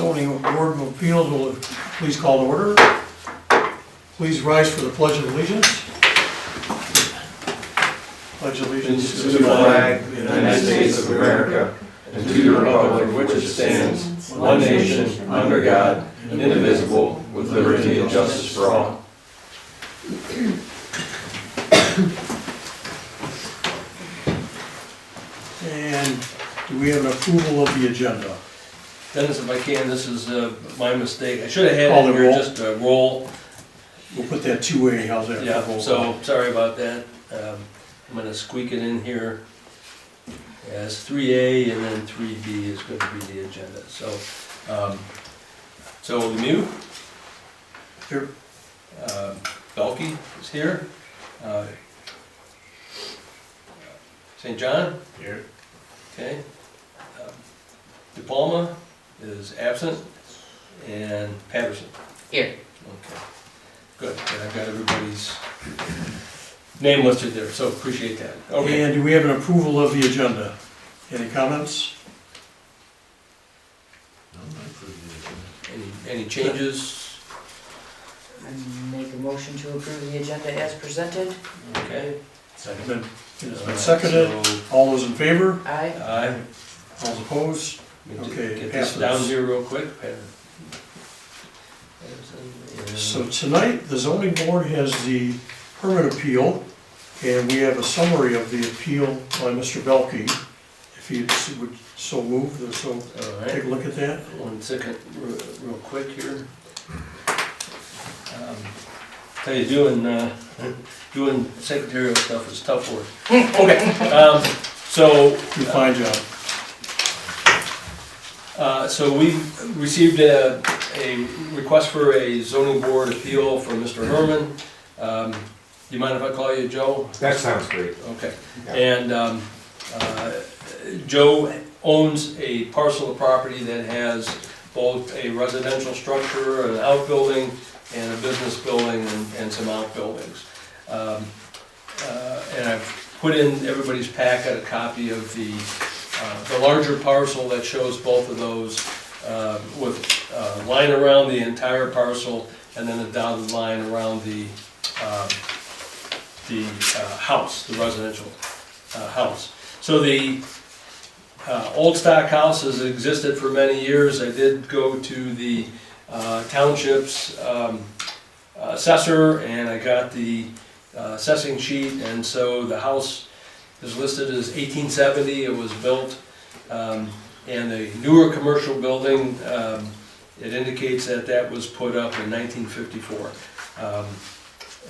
Zoning Board of Appeals will please call to order. Please rise for the Pledge of Allegiance. Pledge allegiance to the flag of the United States of America and to the republic for which it stands, one nation, under God, indivisible, with liberty and justice for all. And do we have an approval of the agenda? Dennis, if I can, this is my mistake. I should have had Call it the here roll. just a roll. We'll put that 2A, how's that? Yeah, for roll so call? sorry about that. I'm gonna squeak it in here as 3A, and then 3B is going to be the agenda. So Lemieux, Here. Belkey is here. St. John? Here. Okay. De Palma is absent, and Patterson. Here. Okay, good, and I've got everybody's name listed there, so appreciate that. Okay, And do we have an approval of the agenda? Any comments? any changes? I make a motion to approve the agenda as presented. Okay. It's been seconded. So, All those in favor? Aye. aye. All opposed? Let me just Okay, get this passes. down here real quick. So tonight, the zoning board has the permit appeal, and we have a summary of the appeal by Mr. Belkey. If he would so move, so All take right, a look at that. 1 second, real quick here. Tell you, doing secretarial stuff is tough work. Okay, so. Do a fine job. So we received a request for a zoning board appeal from Mr. Herman. Do you mind if I call you Joe? That sounds great. Okay. Yeah. And Joe owns a parcel of property that has both a residential structure, an outbuilding, and a business building, and some outbuildings. And I've put in everybody's packet a copy of the larger parcel that shows both of those with a line around the entire parcel and then a dotted line around the house, the residential house. So the old stock house has existed for many years. I did go to the township's assessor, and I got the assessing sheet, and so the house is listed as 1870. It was built, and the newer commercial building, it indicates that that was put up in 1954.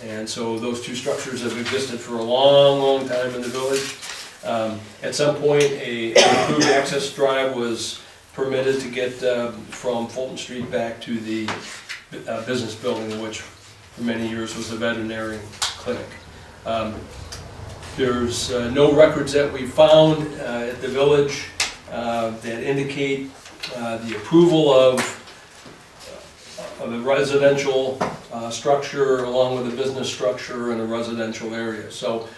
And so those two structures have existed for a long, long time in the village. At some point, an approved access drive was permitted to get from Fulton Street back to the business building, which for many years was a veterinary clinic. There's no records that we found at the village that indicate the approval of a residential structure along with a business structure in a residential area. So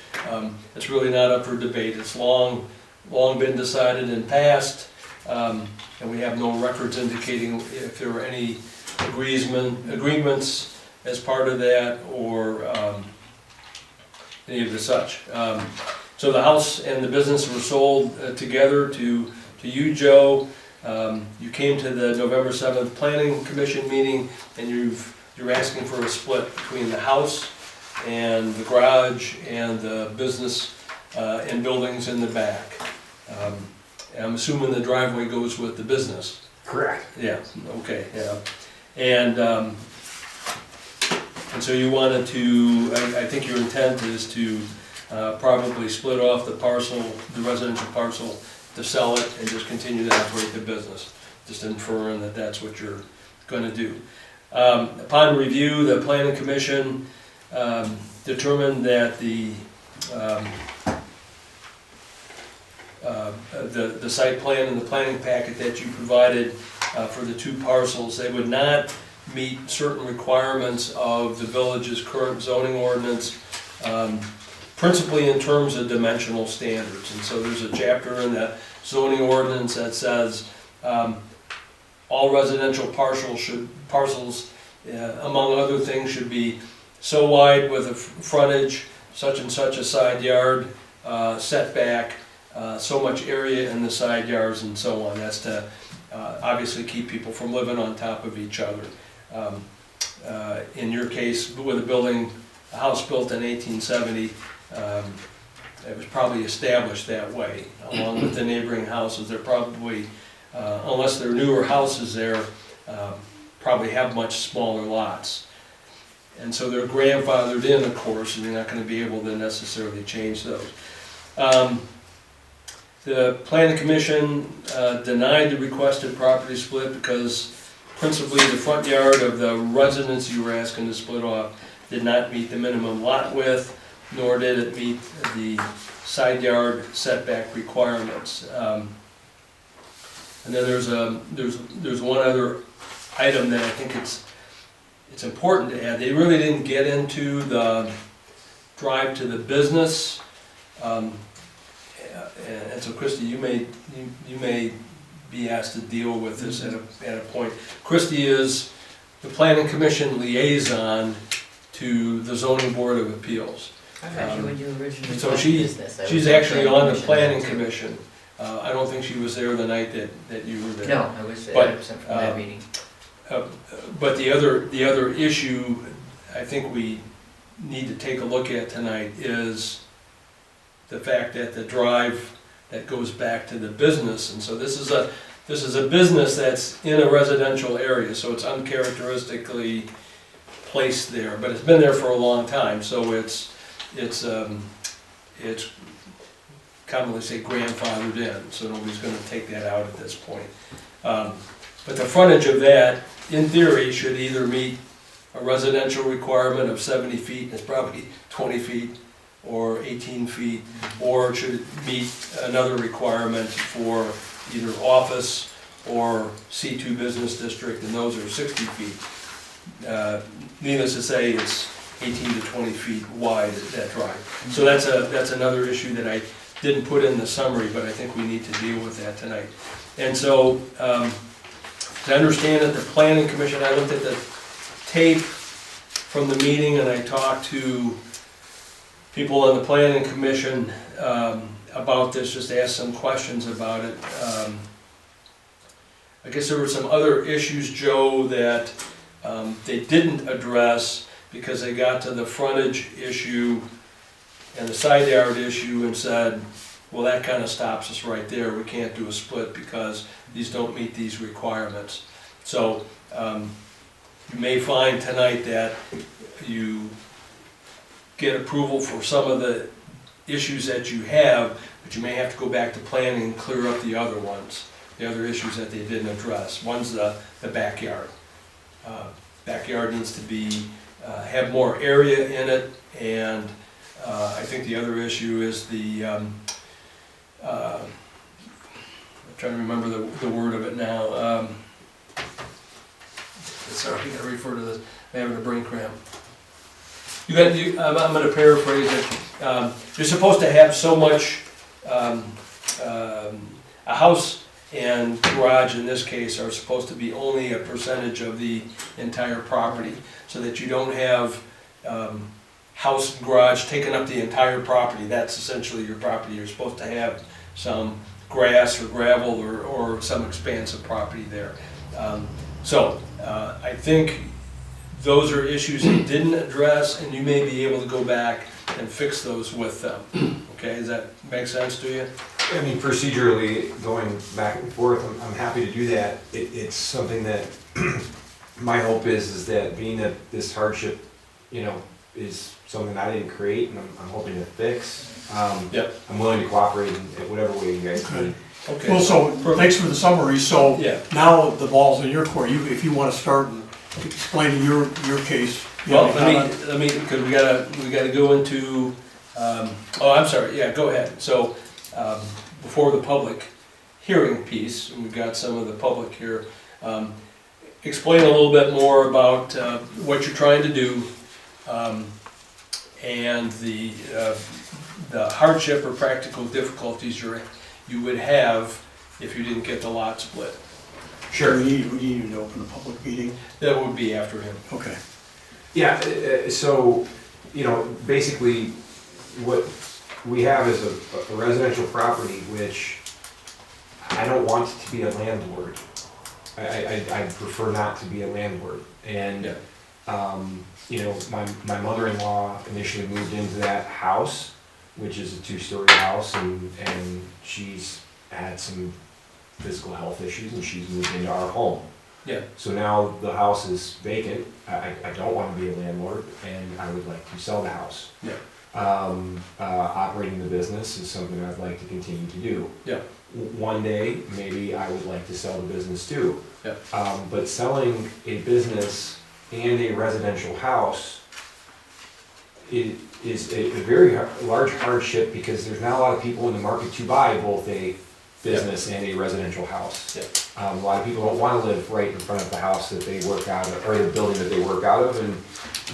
it's really not up for debate. It's long been decided and passed, and we have no records indicating if there were any agreements as part of that or any of the such. So the house and the business were sold together to you, Joe. You came to the November 7th Planning Commission meeting, and you're asking for a split between the house and the garage and the business and buildings in the back. I'm assuming the driveway goes with the business. Correct. Yeah, okay, yeah. And so you wanted to, I think your intent is to probably split off the parcel, the residential parcel, to sell it and just continue to operate the business. Just inferring that that's what you're going to do. Upon review, the Planning Commission determined that the site plan and the planning packet that you provided for the two parcels, they would not meet certain requirements of the village's current zoning ordinance, principally in terms of dimensional standards. And so there's a chapter in the zoning ordinance that says all residential parcels, among other things, should be so wide with a frontage, such and such a side yard, setback, so much area in the side yards and so on. That's to obviously keep people from living on top of each other. In your case, with a house built in 1870, it was probably established that way, along with the neighboring houses. They're probably, unless they're newer houses there, probably have much smaller lots. And so they're grandfathered in, of course, and you're not going to be able to necessarily change those. The Planning Commission denied the requested property split because principally the front yard of the residence you were asking to split off did not meet the minimum lot width, nor did it meet the side yard setback requirements. And then there's one other item that I think it's important to add. They really didn't get into the drive to the business. And so Christie, you may be asked to deal with this at a point. Christie is the Planning Commission liaison to the Zoning Board of Appeals. I thought you, when you originally So bought she's business, I was she's on actually on the Planning Planning Commission. I don't think she was there the night that you were there. No, I was But, absent from that meeting. But the other issue I think we need to take a look at tonight is the fact that the drive that goes back to the business, and so this is a business that's in a residential area, so it's uncharacteristically placed there, but it's been there for a long time, so it's commonly say grandfathered in, so nobody's gonna take that out at this point. But the frontage of that, in theory, should either meet a residential requirement of 70 feet, it's probably 20 feet, or 18 feet, or should it meet another requirement for either office or C2 business district, and those are 60 feet. Needless to say, it's 18 to 20 feet wide, that drive. So that's another issue that I didn't put in the summary, but I think we need to deal with that tonight. And so, to understand that the Planning Commission, I looked at the tape from the meeting and I talked to people on the Planning Commission about this, just asked some questions about it. I guess there were some other issues, Joe, that they didn't address because they got to the frontage issue and the side yard issue and said, well, that kind of stops us right there. We can't do a split because these don't meet these requirements. So you may find tonight that you get approval for some of the issues that you have, but you may have to go back to planning and clear up the other ones, the other issues that they didn't address. One's the backyard. Backyard needs to be have more area in it, and I think the other issue is the I'm trying to remember the word of it now. Sorry, I gotta refer to this. I'm having a brain cramp. I'm going to paraphrase it. You're supposed to have so much. A house and garage in this case are supposed to be only a percentage of the entire property, so that you don't have house and garage taking up the entire property. That's essentially your property. You're supposed to have some grass or gravel or some expansive property there. So I think those are issues they didn't address, and you may be able to go back and fix those with them. Okay, does that make sense to you? I mean, procedurally, going back and forth, I'm happy to do that. It's something that my hope is that being that this hardship, is something I didn't create and I'm hoping to fix. Yep. I'm willing to cooperate in whatever way you guys need. Okay. Well, so, thanks for the summary, so Yeah. now the ball's in your court. If you wanna start explaining your case. Well, let me, because we gotta go into, oh, I'm sorry, yeah, go ahead. So, before the public hearing piece, and we've got some of the public here, explain a little bit more about what you're trying to do, and the hardship or practical difficulties you would have if you didn't get the lot split. Sure. We need to open a public meeting. That would be after him. Okay. Yeah, so, basically, what we have is a residential property, which I don't want to be a landlord. I prefer not to be a landlord. And, my mother-in-law initially moved into that house, which is a 2-story house, and she's had some physical health issues, and she's moved into our home. Yeah. So now the house is vacant. I don't want to be a landlord, and I would like to sell the house. Yeah. Operating the business is something I'd like to continue to do. Yeah. One day, maybe I would like to sell the business too. Yeah. But selling a business and a residential house is a very large hardship, because there's not a lot of people in the market to buy both a business and a residential house. Yeah. A lot of people don't want to live right in front of the house that they work out of, or the building that they work out of, and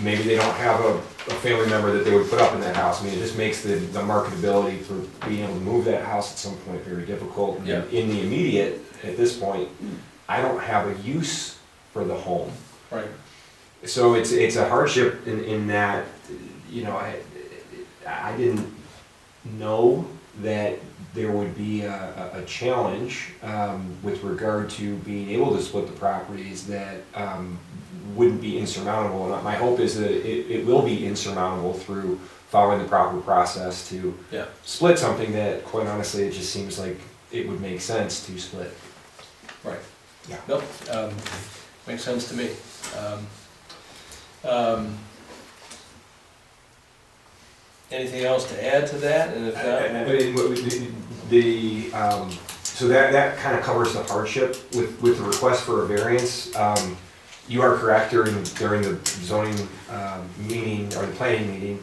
maybe they don't have a family member that they would put up in that house. I mean, it just makes the marketability for being able to move that house at some point very difficult. Yeah. In the immediate, at this point, I don't have a use for the home. Right. So it's a hardship in that, I didn't know that there would be a challenge with regard to being able to split the properties that wouldn't be insurmountable. And my hope is that it will be insurmountable through following the proper process to split something that, quite honestly, it just seems like it would make sense to split. Right. Yeah. Nope, makes sense to me. Anything else to add to that, and if not? So that kind of covers the hardship with the request for a variance. You are correct, during the zoning meeting, or the planning meeting,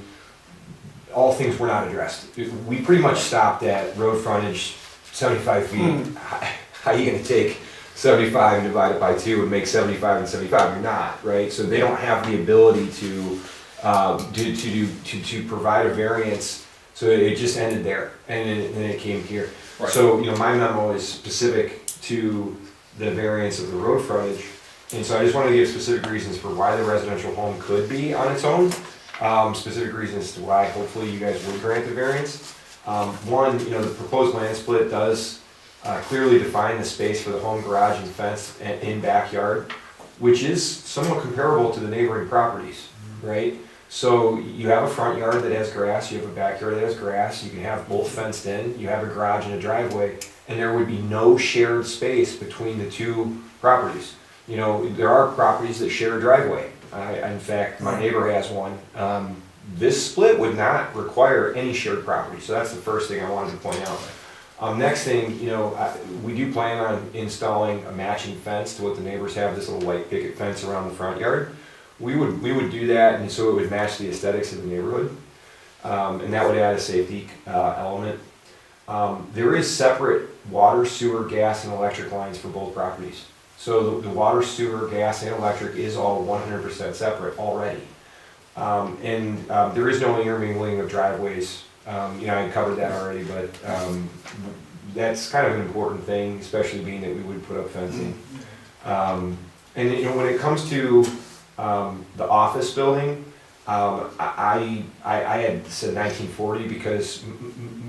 all things were not addressed. We pretty much stopped at road frontage, 75 feet. How are you gonna take 75 and divide it by 2 and make 75 and 75? You're not, right? So they don't have the ability to provide a variance, so it just ended there, and then it came here. Right. So, my memo is specific to the variance of the road frontage, and so I just wanted to give specific reasons for why the residential home could be on its own, specific reasons to why hopefully you guys would grant the variance. One, the proposed land split does clearly define the space for the home, garage, and fence in backyard, which is somewhat comparable to the neighboring properties, right? So you have a front yard that has grass, you have a backyard that has grass, you can have both fenced in, you have a garage and a driveway, and there would be no shared space between the two properties. There are properties that share a driveway. In fact, my neighbor has one. This split would not require any shared property, so that's the first thing I wanted to point out. Next thing, we do plan on installing a matching fence to what the neighbors have, this little white picket fence around the front yard. We would do that, and so it would match the aesthetics of the neighborhood, and that would add a safety element. There is separate water, sewer, gas, and electric lines for both properties. So the water, sewer, gas, and electric is all 100% separate already. And there is no intermingling of driveways. I covered that already, but that's kind of an important thing, especially being that we would put up fencing. And when it comes to the office building, I had said 1940 because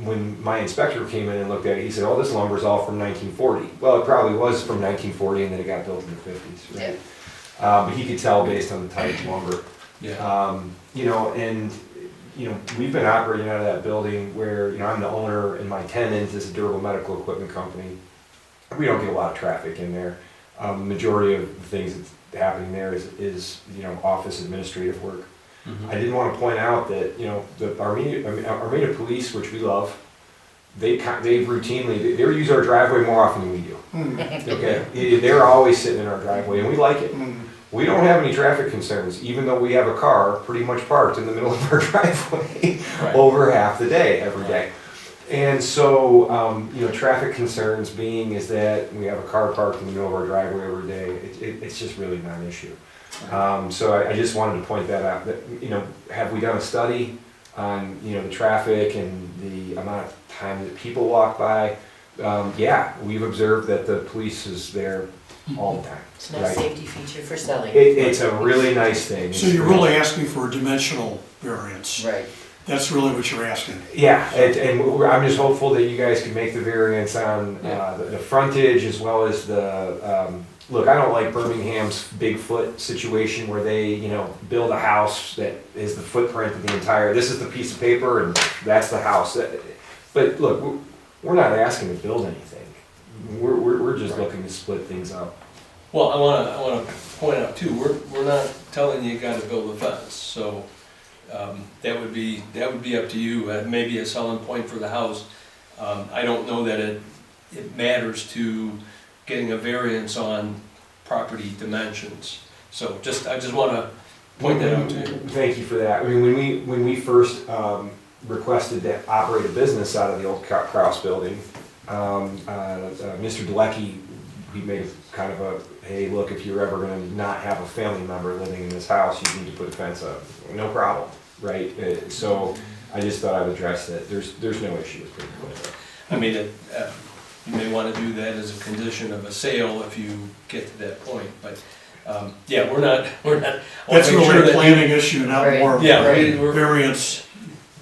when my inspector came in and looked at it, he said, "Oh, this lumber's all from 1940." Well, it probably was from 1940, and then it got built in the 50s, right? But he could tell based on the type of lumber. Yeah. We've been operating out of that building where, I'm the owner and my tenant is a durable medical equipment company. We don't get a lot of traffic in there. Majority of the things that's happening there is office administrative work. Mhm. I did want to point out that, the Armada police, which we love, they routinely, they use our driveway more often than we do. Okay, they're always sitting in our driveway, and we like it. We don't have any traffic concerns, even though we have a car pretty much parked in the middle of our driveway Right. over half the day, every day. And so, traffic concerns being is that we have a car parked in the middle of our driveway every day. It's just really not an issue. So I just wanted to point that out, that, have we done a study on, the traffic and the amount of time that people walk by? Yeah, we've observed that the police is there all the time. It's a nice Right. safety feature for selling. It's a really nice thing. So you're really asking for a dimensional variance? Right. That's really what you're asking? Yeah, I'm just hopeful that you guys can make the variance on the frontage as well as the, look, I don't like Birmingham's Bigfoot situation where they, build a house that is the footprint of the entire, this is the piece of paper and that's the house. But look, we're not asking to build anything. We're just looking to split things up. Well, I wanna point out too, we're not telling you gotta build a fence, so, that would be up to you, maybe a selling point for the house. I don't know that it matters to getting a variance on property dimensions. So I just wanna point that out to you. Thank you for that. I mean, when we first requested to operate a business out of the old Kraus building, Mr. Delecky, he made kind of a, hey, look, if you're ever gonna not have a family member living in this house, you need to put a fence up. No problem, right? So I just thought I'd address that. There's no issue with putting a fence up. I mean, you may wanna do that as a condition of a sale if you get to that point, but, yeah, we're not. That's I'll make sure really a that planning issue, not Right. more of Yeah, a we're, variance.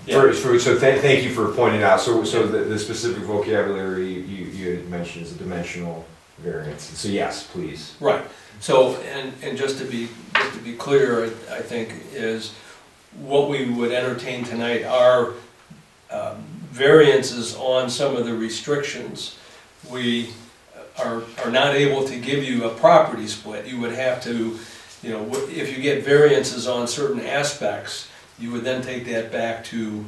yeah. So thank you for pointing out. So the specific vocabulary you had mentioned is a dimensional variance. So yes, please. Right, so, and just to be clear, I think, is what we would entertain tonight are variances on some of the restrictions. We are not able to give you a property split. You would have to, if you get variances on certain aspects, you would then take that back to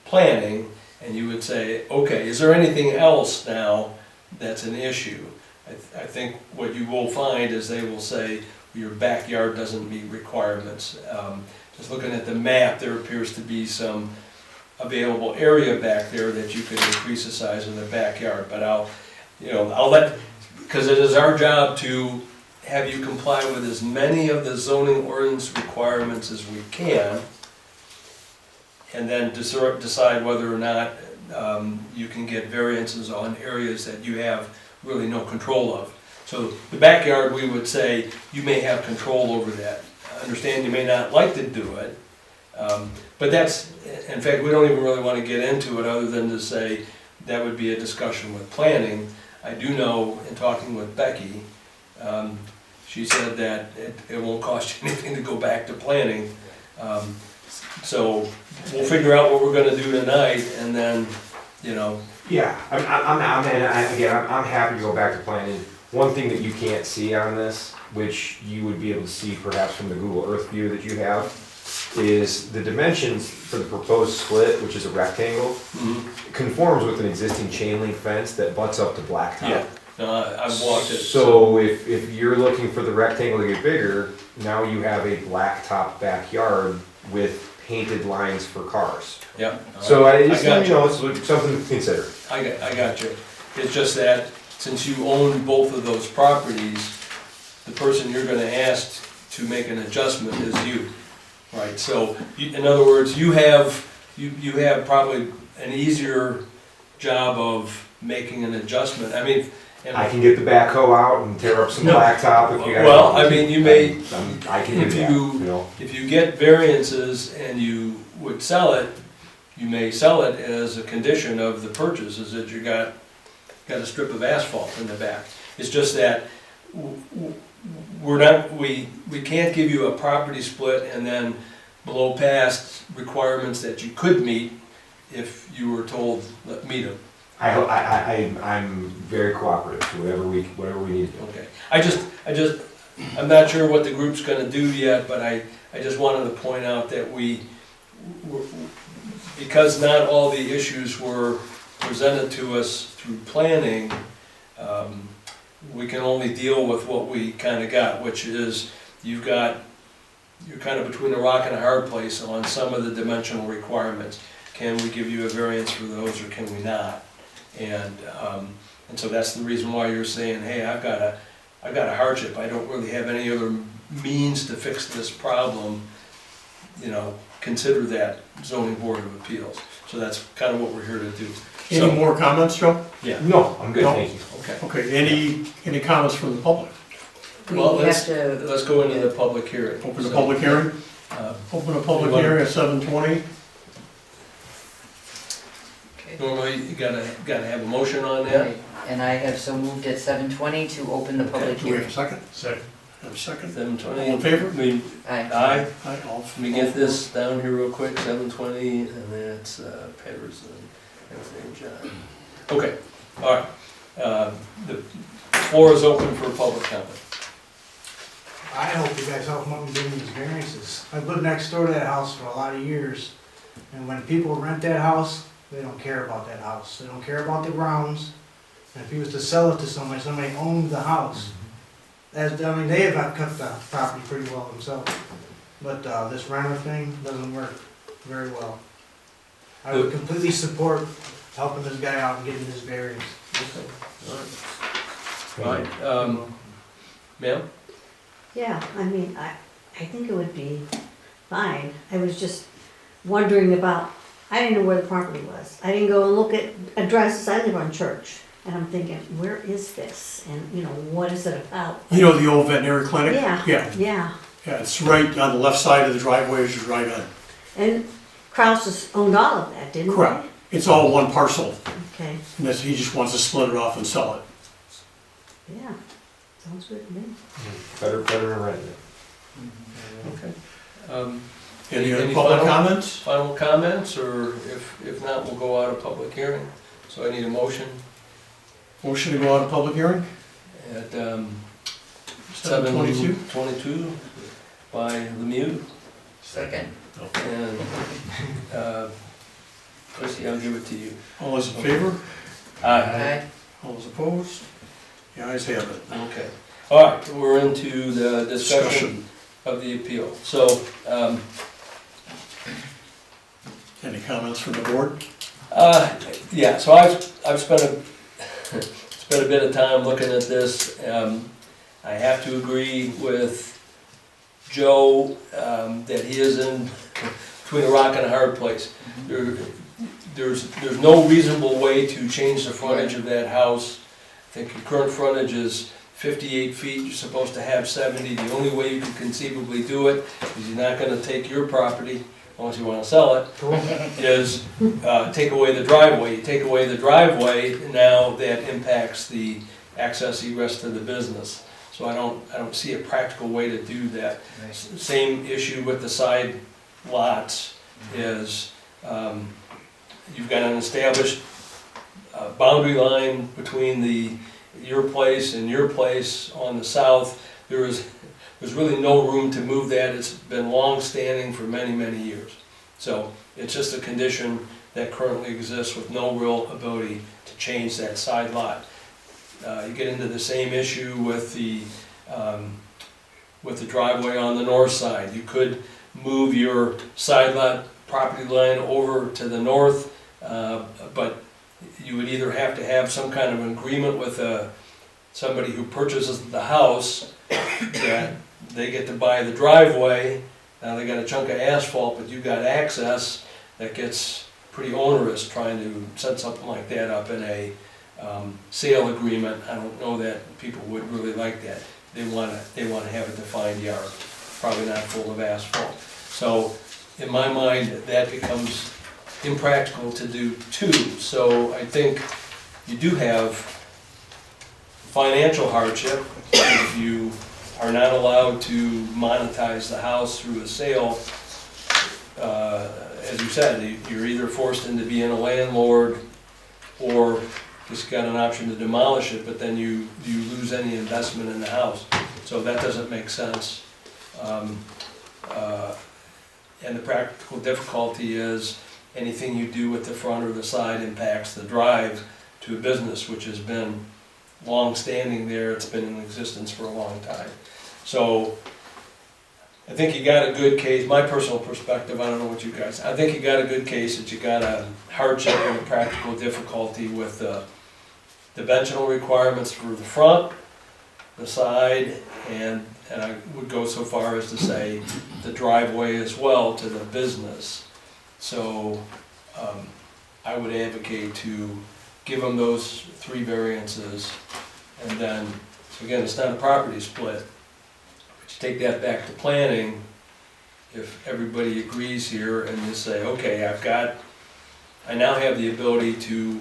planning, and you would say, okay, is there anything else now that's an issue? I think what you will find is they will say, your backyard doesn't meet requirements. Just looking at the map, there appears to be some available area back there that you could increase the size of the backyard, but I'll let, because it is our job to have you comply with as many of the zoning ordinance requirements as we can, and then decide whether or not you can get variances on areas that you have really no control of. So the backyard, we would say, you may have control over that. Understand you may not like to do it, but that's, in fact, we don't even really want to get into it other than to say that would be a discussion with planning. I do know, in talking with Becky, she said that it won't cost you anything to go back to planning. So we'll figure out what we're gonna do tonight, and then, Yeah, I'm happy to go back to planning. One thing that you can't see on this, which you would be able to see perhaps from the Google Earth view that you have, is the dimensions for the proposed split, which is a rectangle, conforms with an existing chain link fence that butts up to blacktop. yeah, I've walked it. So if you're looking for the rectangle to get bigger, now you have a blacktop backyard with painted lines for cars. Yeah. So it's got you. it's something to consider. I got you. It's just that, since you own both of those properties, the person you're gonna ask to make an adjustment is you, right? So, in other words, you have probably an easier job of making an adjustment. I mean, and I can get the backhoe out and tear up some No. blacktop if you guys Well, want I to. mean, you may, I can do if that, you- you know. if you get variances and you would sell it, you may sell it as a condition of the purchase, is that you got a strip of asphalt in the back. It's just that we can't give you a property split and then blow past requirements that you could meet if you were told, meet them. I'm very cooperative, so whatever we need to do. Okay, I'm not sure what the group's gonna do yet, but I just wanted to point out that because not all the issues were presented to us through planning, we can only deal with what we kinda got, which is, you're kind of between a rock and a hard place on some of the dimensional requirements. Can we give you a variance for those, or can we not? And so that's the reason why you're saying, hey, I've got a hardship, I don't really have any other means to fix this problem, consider that zoning board of appeals. So that's kind of what we're here to do. Any more comments, Joe? Yeah, No, I'm good, No. thank you. okay. Okay, any comments from the public? Well, We have to, let's go into the public hearing. Open the So, public hearing, uh, open a public You want- hearing at 7:20. Normally, you gotta have a motion on that. right, and I have so moved at 7:20 to open the public Do we have hearing. a second? Second. Have a second? 7:20. All in favor? Aye. Aye. Aye, all. Let me get this down here real quick, 7:20, and that's Patterson, everything, John. Okay, all right. The floor is open for public comment. I hope you guys help them out and give me these variances. I've lived next door to that house for a lot of years, and when people rent that house, they don't care about that house. They don't care about the grounds. And if he was to sell it to somebody owned the house. I mean, they have cut the property pretty well themselves, but this renter thing doesn't work very well. I would completely support helping this guy out and getting his variance. All right, ma'am? Yeah, I mean, I think it would be fine. I was just wondering about, I didn't know where the property was. I didn't go and look at addresses, I live on Church. And I'm thinking, where is this? And, you know, what is it about? You know the old veterinary clinic? Yeah. Yeah, Yeah, yeah, it's right on the left side of the driveway as you drive in. and Kraus has owned all of that, didn't he? Correct. It's all one parcel, Okay, and that's, he just wants to split it off and sell it. yeah, sounds good to me. Better than renting it. Okay. Any other Any public final- comments? Final comments, or if not, we'll go out of public hearing. So I need a motion Motion to go out of public hearing? at 7:22? 7:22 by Lemieux. Second. And, Christie, I'll give it to you. All those in favor? Aye. All those opposed? The ayes have it. Okay. All right, we're into the discussion Discussion. of the appeal. So, Any comments from the board? yeah, so I've spent a bit of time looking at this. I have to agree with Joe, that he is in between a rock and a hard place. There's no reasonable way to change the frontage of that house. I think your current frontage is 58 feet, you're supposed to have 70. The only way you can conceivably do it is you're not gonna take your property, unless you wanna sell it, is take away the driveway. You take away the driveway, now that impacts the access egress to the business. So I don't see a practical way to do that. Same issue with the side lots is, you've got an established boundary line between your place and your place on the south. There's really no room to move that. It's been long-standing for many, many years. So it's just a condition that currently exists with no real ability to change that side lot. You get into the same issue with the driveway on the north side. You could move your side lot property line over to the north, but you would either have to have some kind of an agreement with somebody who purchases the house that they get to buy the driveway. Now they got a chunk of asphalt, but you've got access. That gets pretty onerous trying to set something like that up in a sale agreement. I don't know that people would really like that. They wanna have a defined yard, probably not full of asphalt. So in my mind, that becomes impractical to do too. So I think you do have financial hardship if you are not allowed to monetize the house through a sale. As you said, you're either forced into being a landlord or just got an option to demolish it, but then you lose any investment in the house. So that doesn't make sense. And the practical difficulty is anything you do with the front or the side impacts the drive to a business, which has been long-standing there. It's been in existence for a long time. So I think you got a good case, my personal perspective, I don't know what you guys, I think you got a good case that you got a hardship and a practical difficulty with the dimensional requirements for the front, the side, and I would go so far as to say the driveway as well to the business. So I would advocate to give them those 3 variances and then So again, it's not a property split. But you take that back to planning, if everybody agrees here and you say, okay, I now have the ability to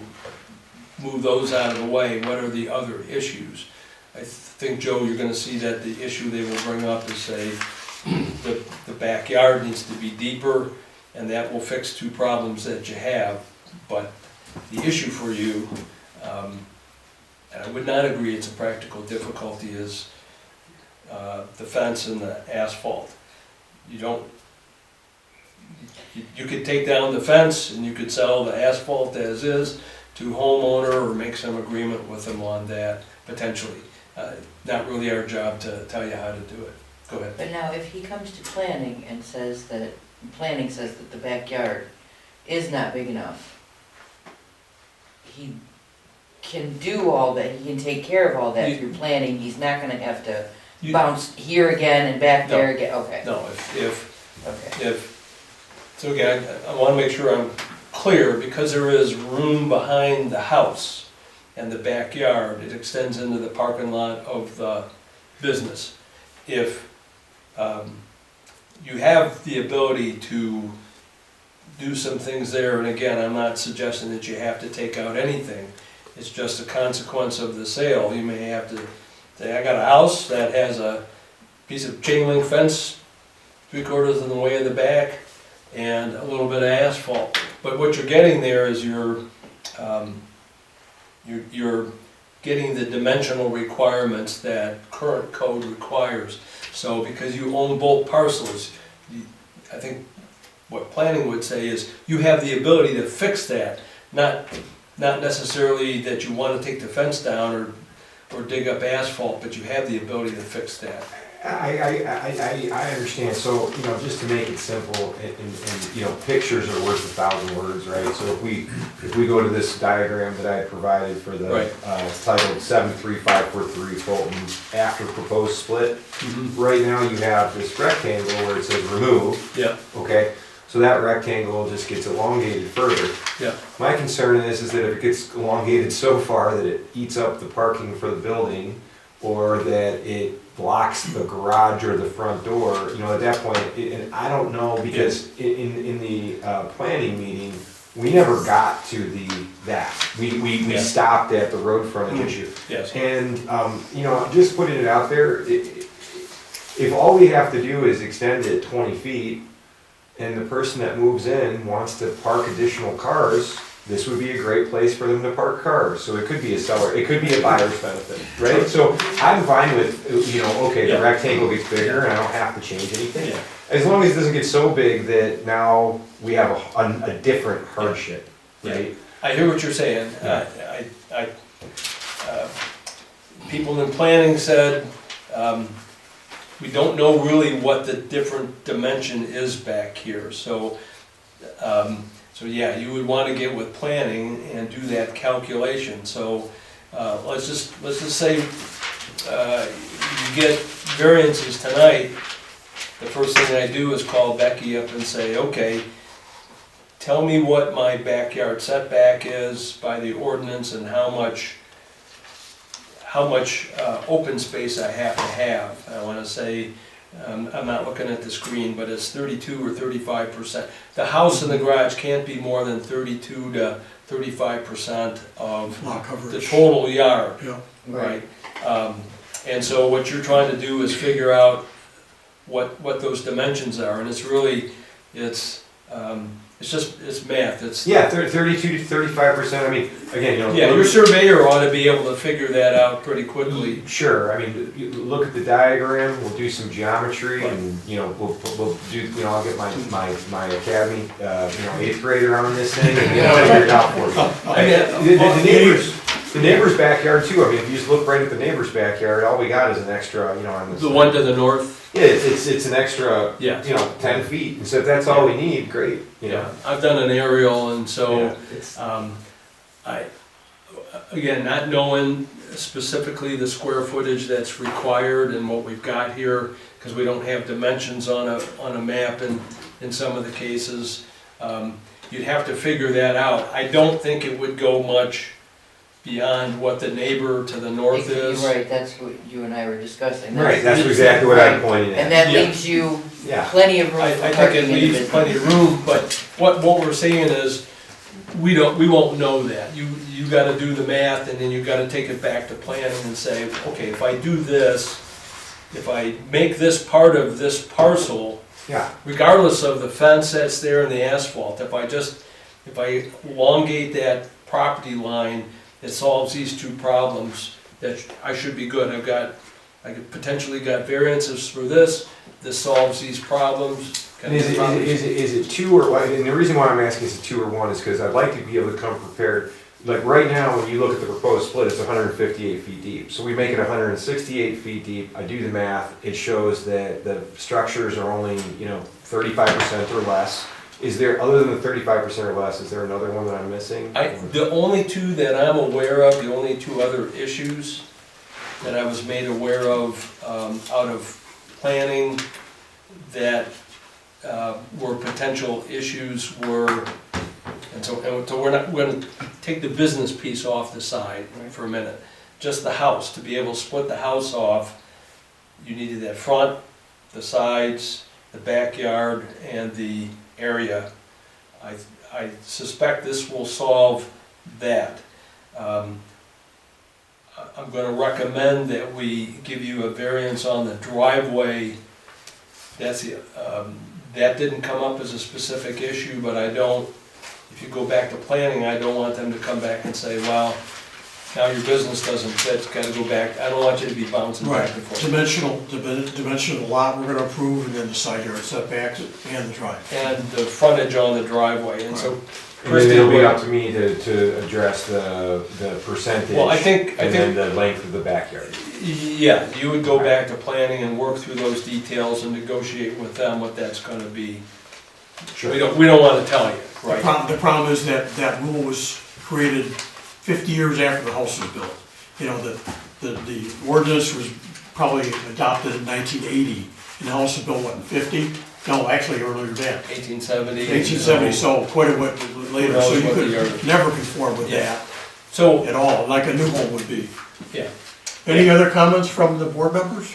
move those out of the way, what are the other issues? I think, Joe, you're gonna see that the issue they will bring up is, say, the backyard needs to be deeper, and that will fix two problems that you have. But the issue for you, and I would not agree it's a practical difficulty, is the fence and the asphalt. You could take down the fence and you could sell the asphalt as is to homeowner or make some agreement with them on that, potentially. Not really our job to tell you how to do it. Go ahead. But now, if he comes to planning and says that, planning says that the backyard is not big enough, he can do all that, he can take care of all that through planning, he's not gonna have to bounce here again and back there again, okay. No, Okay. so again, I wanna make sure I'm clear, because there is room behind the house and the backyard, it extends into the parking lot of the business. If you have the ability to do some things there, and again, I'm not suggesting that you have to take out anything, it's just a consequence of the sale. You may have to say, I got a house that has a piece of chain link fence 3/4 of the way in the back and a little bit of asphalt. But what you're getting there is you're getting the dimensional requirements that current code requires. So because you own both parcels, I think what planning would say is you have the ability to fix that, not necessarily that you want to take the fence down or dig up asphalt, but you have the ability to fix that. I understand, so, just to make it simple, and pictures are worth 1,000 words, right? So if we go to this diagram that I provided for the, Right. it's titled 73543 Fulton, after proposed split, right now you have this rectangle where it says remove, Yeah, okay? So that rectangle just gets elongated further. yeah, My concern is that if it gets elongated so far that it eats up the parking for the building, or that it blocks the garage or the front door, at that point, and I don't know, because in the planning meeting, we never got to that. We stopped at the road frontage issue. yes. And, just putting it out there, if all we have to do is extend it 20 feet, and the person that moves in wants to park additional cars, this would be a great place for them to park cars. So it could be a seller, it could be a buyer's benefit, right? So I'm fine with, okay, the rectangle gets bigger and I don't have to change anything. Yeah. As long as it doesn't get so big that now we have a different hardship, right? I hear what you're saying. People in planning said, we don't know really what the different dimension is back here, so yeah, you would want to get with planning and do that calculation. So let's just say you get variances tonight. The first thing I do is call Becky up and say, okay, tell me what my backyard setback is by the ordinance and how much open space I have to have. I want to say, I'm not looking at the screen, but it's 32 or 35%. The house and the garage can't be more than 32 to 35% of Lot coverage. the total yard, Yeah, right? And so what you're trying to do is figure out what those dimensions are, and it's really, it's math, it's. Yeah, 32 to 35%, I mean, again, Yeah, your surveyor ought to be able to figure that out pretty quickly. Sure, I mean, you look at the diagram, we'll do some geometry and, we'll do, I'll get my academy, 8th grader on this thing and figure it out for you. The neighbor's backyard too, I mean, if you just look right at the neighbor's backyard, all we got is an extra, on this. The one to the north? Yeah, it's an extra, Yeah. 10 feet, and so if that's all we need, great, Yeah, I've done an aerial, and so, Yeah, it's- again, not knowing specifically the square footage that's required and what we've got here, because we don't have dimensions on a map in some of the cases, you'd have to figure that out. I don't think it would go much beyond what the neighbor to the north is. Right, that's what you and I were discussing. Right, that's exactly what I'm Right. pointing And at. that Yeah. leaves you Yeah. plenty of room I for think parking it in the leaves business. plenty of room, but what we're saying is, we won't know that. You gotta do the math, and then you gotta take it back to planning and say, okay, if I do this, if I make this part of this parcel, Yeah, regardless of the fence that's there and the asphalt, if I elongate that property line, it solves these two problems, that I should be good. I could potentially got variances for this solves these problems. and is it two or, and the reason why I'm asking is it two or one is because I'd like to be able to come prepared. Like right now, when you look at the proposed split, it's 158 feet deep. So we make it 168 feet deep. I do the math, it shows that the structures are only, 35% or less. Is there, other than the 35% or less, is there another one that I'm missing? The only two that I'm aware of, the only two other issues that I was made aware of out of planning that were potential issues were, and so we're gonna take the business piece off the side for a minute. Just the house, to be able to split the house off, you needed that front, the sides, the backyard, and the area. I suspect this will solve that. I'm gonna recommend that we give you a variance on the driveway. That didn't come up as a specific issue, but if you go back to planning, I don't want them to come back and say, well, now your business doesn't fit, it's gotta go back. I don't want you to be bouncing Right, back and forth. dimension of the lot we're gonna approve, and then the side yard setbacks and the drive. And the frontage on the driveway, and so. And then it'll be up to me to address the percentage. Well, I think, And then the length of the backyard. yeah, you would go back to planning and work through those details and negotiate with them what that's gonna be. We don't wanna tell you, right? The problem is that rule was created 50 years after the house was built. The ordinance was probably adopted in 1980, and the house was built, what, in 50? No, actually earlier than that. 1870. 1870, so quite a bit later, so you Who knows what the could year- never conform with Yeah. that So, at all, like a new home would be. yeah, Any other comments from the board members?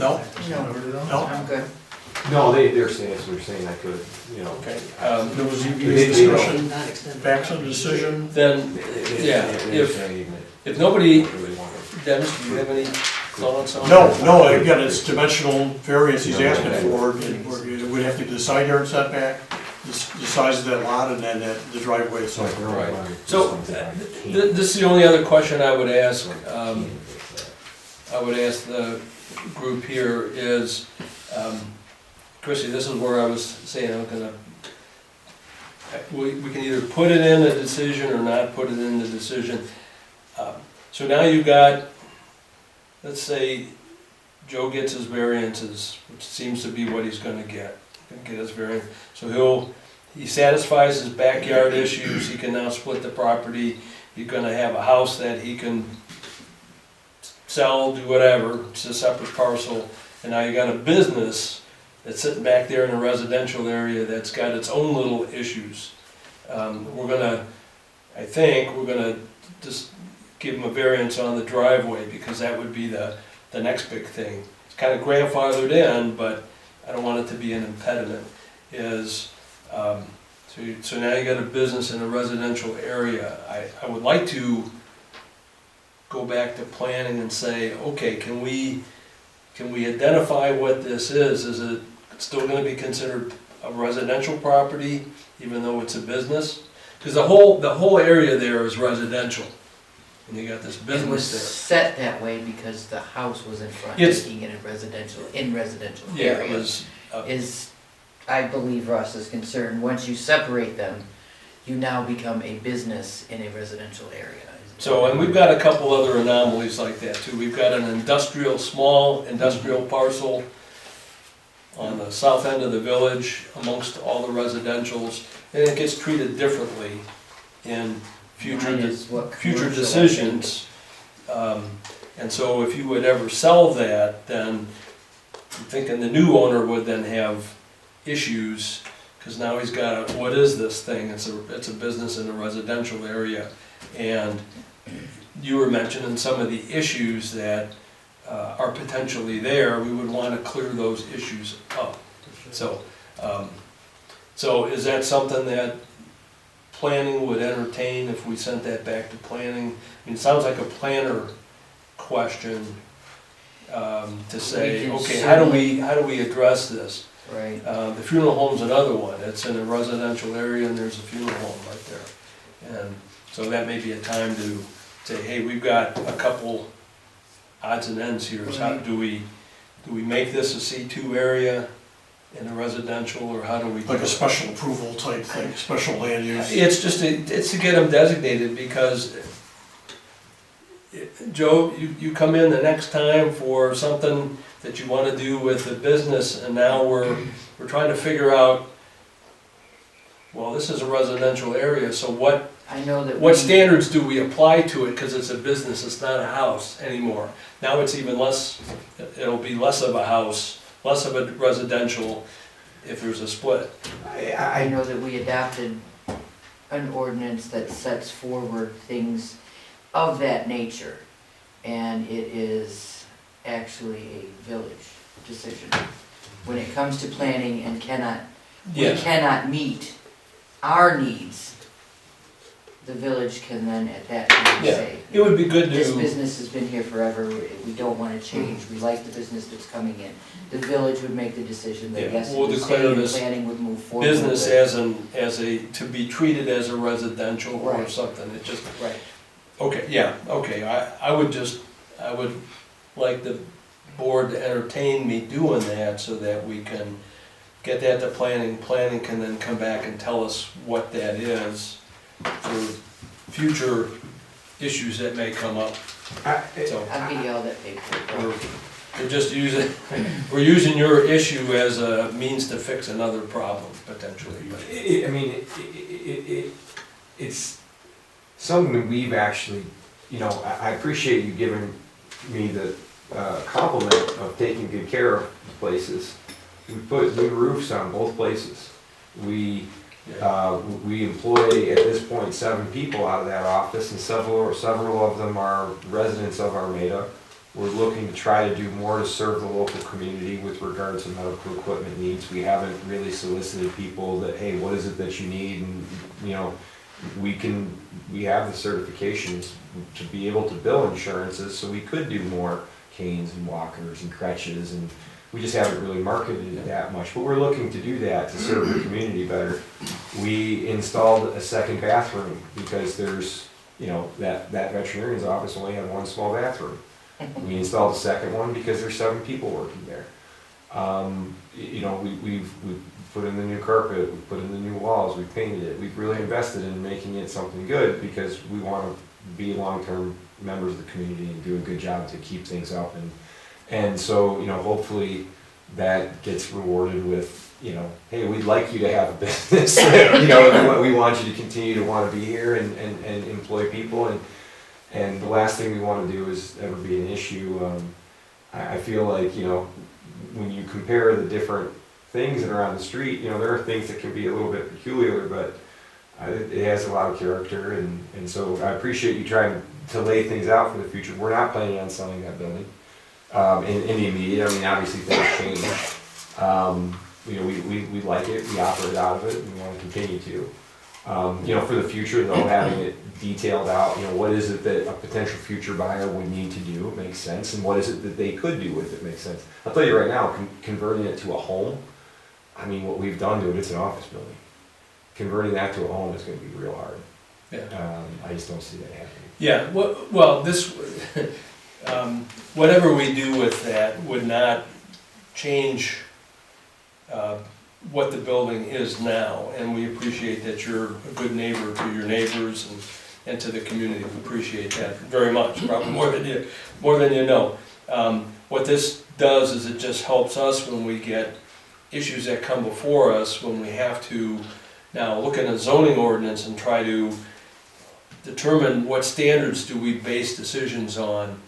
No? No, I'm good. No, they're saying I could, okay. There was They- ZBA they discussion, facts on decision. Then, yeah, if nobody, Dennis, do you have any thoughts on? No, again, it's dimensional variance he's asking for, and we'd have to do the side yard setback, the size of that lot, and then the driveway itself. Right. So, this is the only other question I would ask, the group here is, Chrissy, this is where I was saying I'm gonna, we can either put it in the decision or not put it in the decision. So now you've got, let's say Joe gets his variances, which seems to be what he's gonna get his variance. So he satisfies his backyard issues, he can now split the property, he's gonna have a house that he can sell, do whatever, it's a separate parcel, and now you got a business that's sitting back there in a residential area that's got its own little issues. I think we're gonna just give him a variance on the driveway, because that would be the next big thing. It's kind of grandfathered in, but I don't want it to be an impediment, so now you got a business in a residential area. I would like to go back to planning and say, okay, can we identify what this is? Is it still gonna be considered a residential property, even though it's a business? Because the whole area there is residential, and you got this It was business set that way because the house was in front, It's- making it a residential there. Yeah, it areas. was, Is, I believe Russ is concerned, once you separate them, you now become a business in a residential area. so, and we've got a couple other anomalies like that too. We've got an small industrial parcel on the south end of the village amongst all the residentials, and it gets treated differently in future Mine is what future commercial, decisions. And so if you would ever sell that, then I'm thinking the new owner would then have issues Cause now he's got what is this thing? It's a business in a residential area. And you were mentioning some of the issues that are potentially there. We would wanna clear those issues up. So, so is that something that planning would entertain if we sent that back to planning? I mean, it sounds like a planner question, to say, can okay, how do we address this? Right. The funeral home's another one, it's in a residential area and there's a funeral home right there. And so that may be a time to say, hey, we've got a couple odds and ends here, so how do we make this a C2 area in a residential, or how do we? Like a special approval type thing, special land use. It's just, it's to get them designated, because Joe, you come in the next time for something that you wanna do with the business, and now we're trying to figure out, well, this is a residential area, so what I know that. what standards do we apply to it, because it's a business, it's not a house anymore. Now it's even less, it'll be less of a house, less of a residential if there's a split. I know that we adopted an ordinance that sets forward things of that nature, and it is actually a village decision. When it comes to planning and we Yeah. cannot meet our needs, the village can then at that time Yeah. say, It would be good this to, business has been here forever, we don't wanna change, we like the business that's coming in. The village would make the decision that Yeah, yes, it we'll would declare stay, and this planning would move forward. business with- to be treated as a residential or Right. something, it just, Right, okay, yeah, okay, I would like the board to entertain me doing that so that we can get that to planning can then come back and tell us what that is for future issues that may come up, so. I'll give you all that paperwork. We're just using, we're using your issue as a means to fix another problem potentially, but. It's something that we've actually, I appreciate you giving me the compliment of taking good care of places. We put new roofs on both places. We employ, at this point, 7 people out of that office, and several of them are residents of Armada. We're looking to try to do more to serve the local community with regards to medical equipment needs. We haven't really solicited people that, hey, what is it that you need? And, we have the certifications to be able to bill insurances, so we could do more canes and walkers and crutches, and we just haven't really marketed it that much. But we're looking to do that to serve the community better. We installed a second bathroom because there's, that veterinarian's office only had one small bathroom. We installed a second one because there's 7 people working there. We've put in the new carpet, we've put in the new walls, we've painted it. We've really invested in making it something good because we want to be long-term members of the community and do a good job to keep things up. And so, hopefully that gets rewarded with, hey, we'd like you to have a business. We want you to continue to want to be here and employ people. And the last thing we want to do is ever be an issue. I feel like, when you compare the different things that are on the street, there are things that can be a little bit peculiar, but it has a lot of character. And so I appreciate you trying to lay things out for the future. We're not planning on selling that building in the immediate. I mean, obviously things change. We like it, we operate out of it, and we want to continue to. For the future though, having it detailed out, what is it that a potential future buyer would need to do, makes sense, and what is it that they could do with it, makes sense. I'll tell you right now, converting it to a home, I mean, what we've done to it, it's an office building. Converting that to a home is gonna be real hard. Yeah. I just don't see that happening. Yeah, well, this, whatever we do with that would not change what the building is now, and we appreciate that you're a good neighbor to your neighbors and to the community. We appreciate that very much, probably more than you know. What this does is it just helps us when we get issues that come before us, when we have to now look at a zoning ordinance and try to determine what standards do we base decisions on.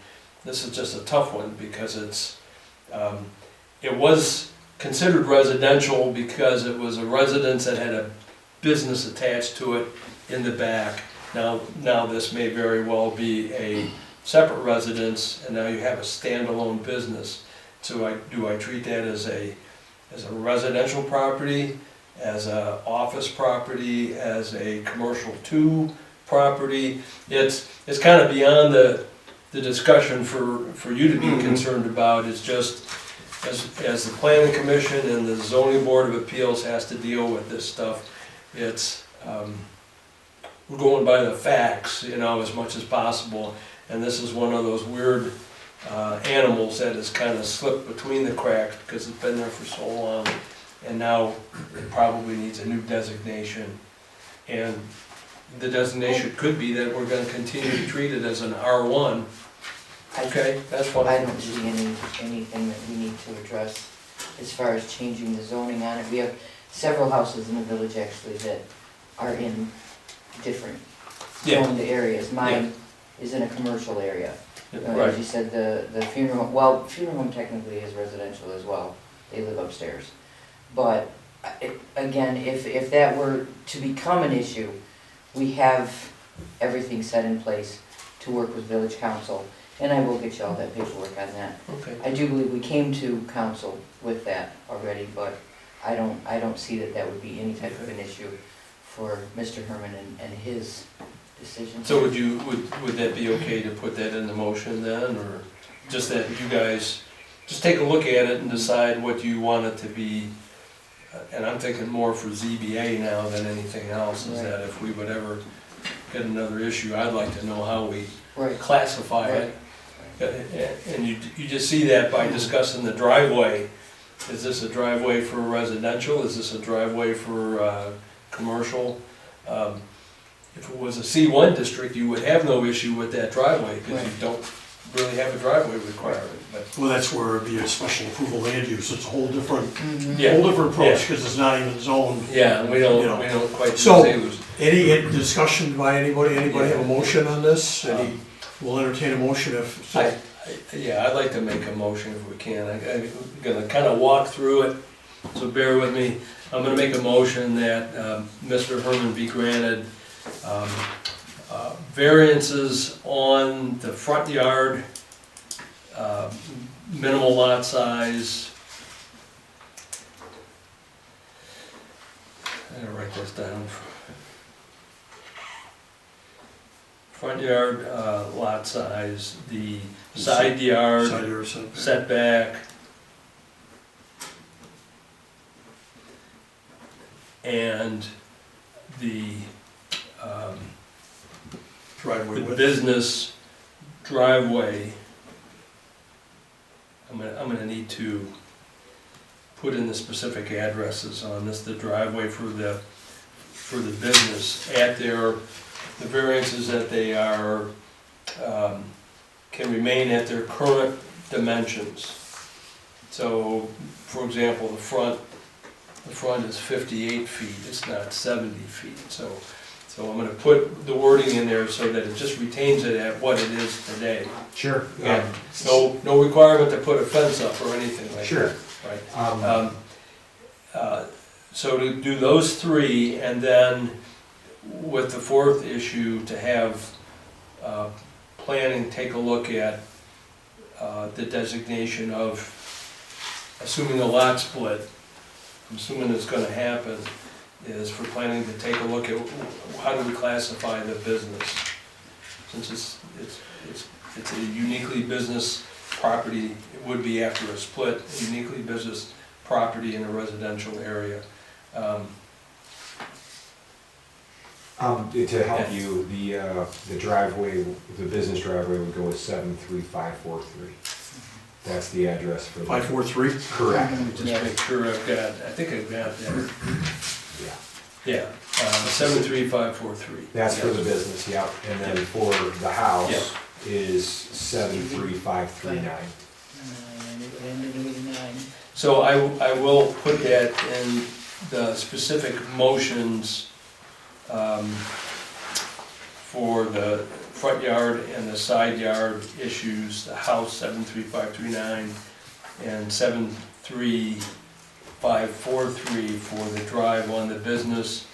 This is just a tough one because it was considered residential because it was a residence that had a business attached to it in the back. Now this may very well be a separate residence, and now you have a standalone business. So do I treat that as a residential property, as a office property, as a commercial 2 property? It's kind of beyond the discussion for you to be concerned about. It's just, as the planning commission and the zoning board of appeals has to deal with this stuff, it's, we're going by the facts, you know, as much as possible. And this is one of those weird animals that has kind of slipped between the cracks because it's been there for so long. And now it probably needs a new designation. And the designation could be that we're gonna continue to treat it as an R1. Okay, that's fine. I don't see anything that we need to address as far as changing the zoning on it. We have several houses in the village actually that are in different Yeah. zoned areas. Mine is in a commercial area. As Right, you said, the funeral home, well, funeral home technically is residential as well. They live upstairs. But again, if that were to become an issue, we have everything set in place to work with village council. And I will get you all that paperwork on that. okay. I do believe we came to council with that already, but I don't see that would be any type of an issue for Mr. Herman and his decision. So would that be okay to put that in the motion then, or just that you guys, just take a look at it and decide what you want it to be? And I'm thinking more for ZBA now than anything else, is that if we would ever get another issue, I'd like to know how we Right. classify it. And you just see that by discussing the driveway. Is this a driveway for residential? Is this a driveway for commercial? If it was a C1 district, you would have no issue with that driveway because you don't really have a driveway requirement. But Well, that's where it'd be a special approval land use, it's a whole different yeah, approach, because it's not even zoned. yeah, we don't You know. quite So- say it was. Any discussion by anybody have a motion on this? We'll entertain a motion if. Yeah, I'd like to make a motion if we can. I'm gonna kind of walk through it, so bear with me. I'm gonna make a motion that Mr. Herman be granted variances on the front yard, minimal lot size. I'm gonna write this down. Front yard, lot size, the side yard Side yard setback. setback, and the Driveway the width. business driveway. I'm gonna need to put in the specific addresses on this, the driveway for the business at the variances that they are, can remain at their current dimensions. So, for example, the front is 58 feet, it's not 70 feet, so I'm gonna put the wording in there so that it just retains it at what it is today. Sure. Yeah. No requirement to put a fence up or anything like that. Sure. Right. So to do those three, and then with the fourth issue, to have planning take a look at the designation of, assuming a lot split, I'm assuming it's gonna happen, is for planning to take a look at how do we classify the business? Since it's a uniquely business property, it would be after a split, a uniquely business property in a residential area. To help you, the driveway, the business driveway would go with 73543. That's the address for the. 543? Correct. Let me just make sure I think I've got that. Yeah. Yeah, 73543. That's for the business, yeah. And then for the house is 73539. So I will put that in the specific motions for the front yard and the side yard issues, the house 73539 and 73543 543 for the drive on the business,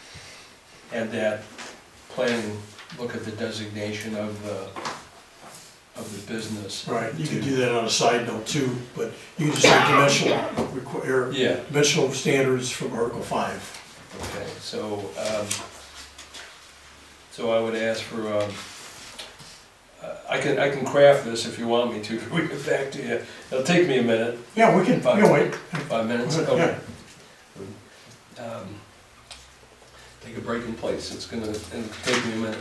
and that planning, look at the designation of the business. Right, you could do that on a side note too, but you can just say Yeah, dimensional standards from Article 5. okay, so, so I would ask for, I can craft this if you want me to, we get back to you. It'll take me a minute, Yeah, we can wait. 5 minutes, Go okay. ahead, Take a break in place, it'll take me a minute.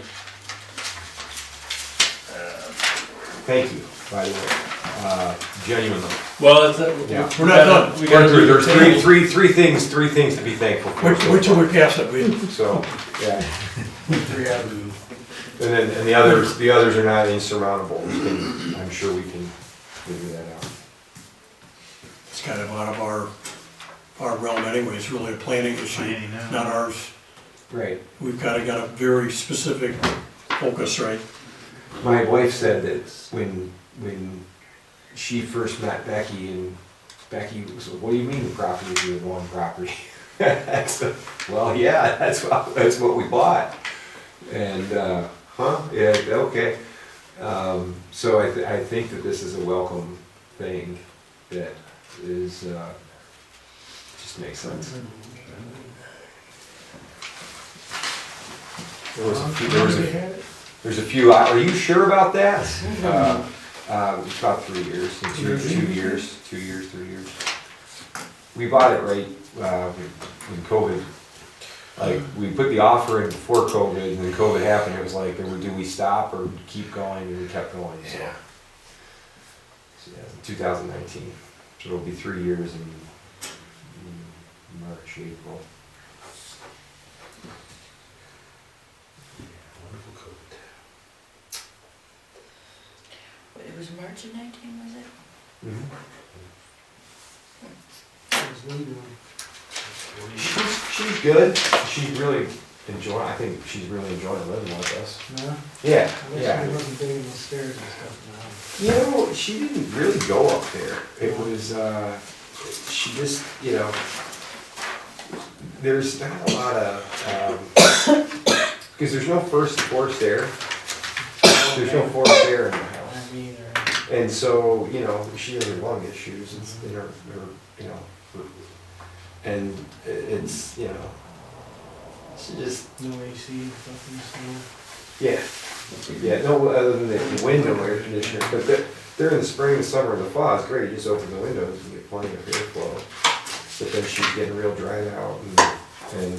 Thank you, by the way, genuinely. Well, it's, Yeah. We're not done. We gotta do There's the table. three things to be thankful for. Wait till we pass it. So, yeah, 3 avenues. and the others are not insurmountable, I'm sure we can figure that out. It's kind of out of our realm anyway, it's really a planning issue, not ours. Right. We've got a very specific focus, right? My wife said that when she first met Becky, and Becky was, what do you mean the property is your one property? I said, well, yeah, that's what we bought. And, yeah, okay. So I think that this is a welcome thing that is, just makes sense. There's a few, are you sure about that? About 3 years, 2 years, 3 years. We bought it right, when COVID, like, we put the offer in before COVID, and then COVID happened, it was like, do we stop or keep going, and we kept going, so. So, yeah, 2019, so it'll be 3 years in March, April. It was March of 19, was it? She's good. She's really I think she's really enjoying living with us. Yeah? Yeah. I wasn't digging the stairs and stuff You know, she didn't really go up there. It was, she just, there's not a lot of, because there's no forced air. There's no forced air in the now. house. Me either. And so, she has her lung issues, and it's, she just, No AC, nothing, snow. yeah, no, other than the window air conditioner, but during the spring, the summer, and the fall, it's great, you just open the windows and get plenty of airflow. But then she's getting real dried out, and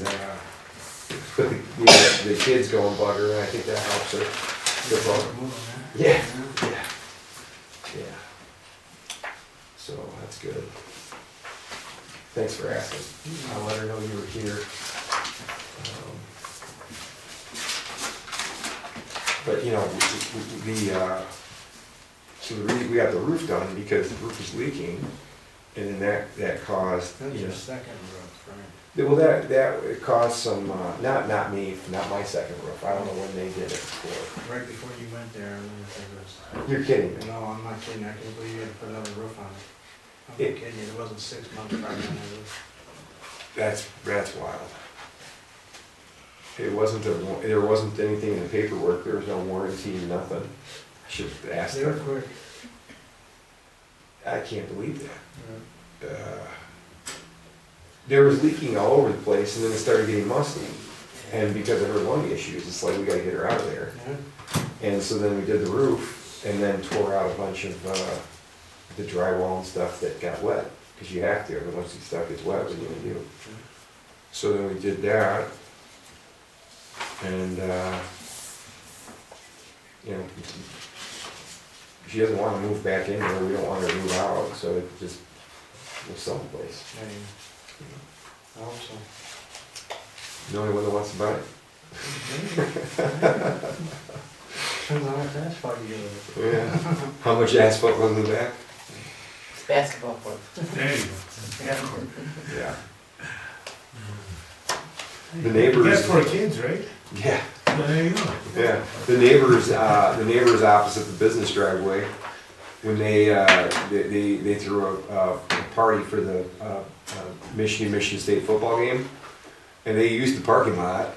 put the kids going bugger, and I think that helps her. Good luck. Yeah. So, that's good. Thanks for asking. I'll let her know you were here. But, so we got the roof done because the roof was leaking, and then that caused, That's your second roof, right? well, that caused some, not my second roof, I don't know when they did it before. Right before you went there, I remember there was. You're kidding me. No, I'm not kidding, I can't believe you had to put another roof on it. I'm not It- kidding you, it wasn't 6 months prior to that roof. That's wild. There wasn't anything in the paperwork, there was no warranty, nothing. I should have asked They were her. quick. I can't believe that. There was leaking all over the place, and then it started getting musty. And because of her lung issues, it's like, we gotta get her out of there. Yeah. And so then we did the roof, and then tore out a bunch of, the drywall and stuff that got wet, because you have to, once the stuff gets wet, what are you gonna do? So then we did that, and, she doesn't wanna move back in there, we don't want her to move out, so it just was someplace. Yeah, I hope so. The only one that wants to buy it. Depends on how much asphalt you get with it. Yeah. How much asphalt goes in the back? It's basketball court. There you go. Yeah. The neighbors. That's for kids, right? Yeah, There you go. yeah. The neighbors opposite the business driveway, when they threw a party for the Michigan State football game, and they used the parking lot.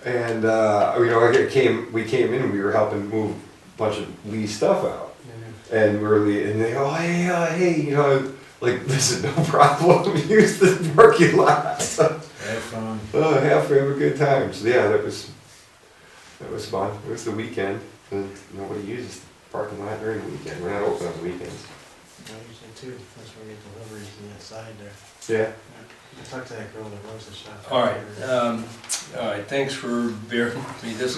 And we came in and we were helping move a bunch of Lee's stuff out, and and they go, hey, like, listen, no problem, use the parking lot. Have fun. Have a good time. So yeah, that was fun. It was the weekend, and nobody uses the parking lot during the weekend. We're not open on the weekends. I usually too, that's where we get deliveries on that side there. Yeah. I talked to that girl that runs the shop. All right, thanks for bearing with me. This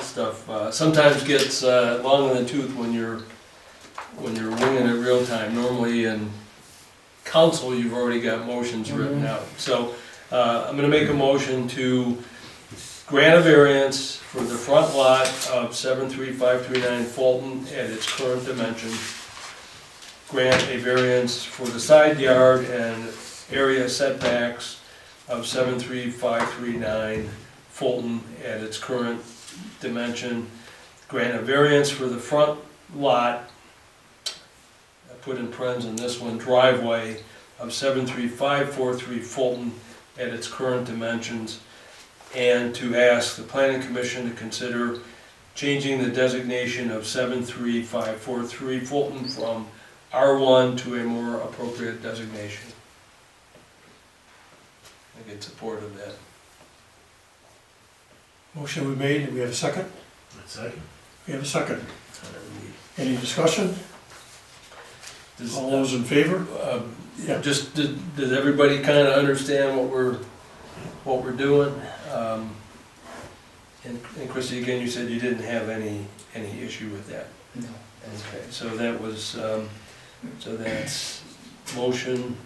stuff sometimes gets long in the tooth when you're winging it real time. Normally in council, you've already got motions written out. So I'm gonna make a motion to grant a variance for the front lot of 73539 Fulton at its current dimension. Grant a variance for the side yard and area setbacks of 73539 Fulton at its current dimension. Grant a variance for the front lot, I put in parentheses in this one, driveway of 73543 Fulton at its current dimensions, and to ask the planning commission to consider changing the designation of 73543 Fulton from R1 to a more appropriate designation. I get support of that. Motion we made, and we have a second? Second. We have a second. Any discussion? Does, All those in favor? Yeah. Just, does everybody kind of understand what we're doing? And Christie, again, you said you didn't have any issue with that. No, that's Okay, so that was, so that's motion.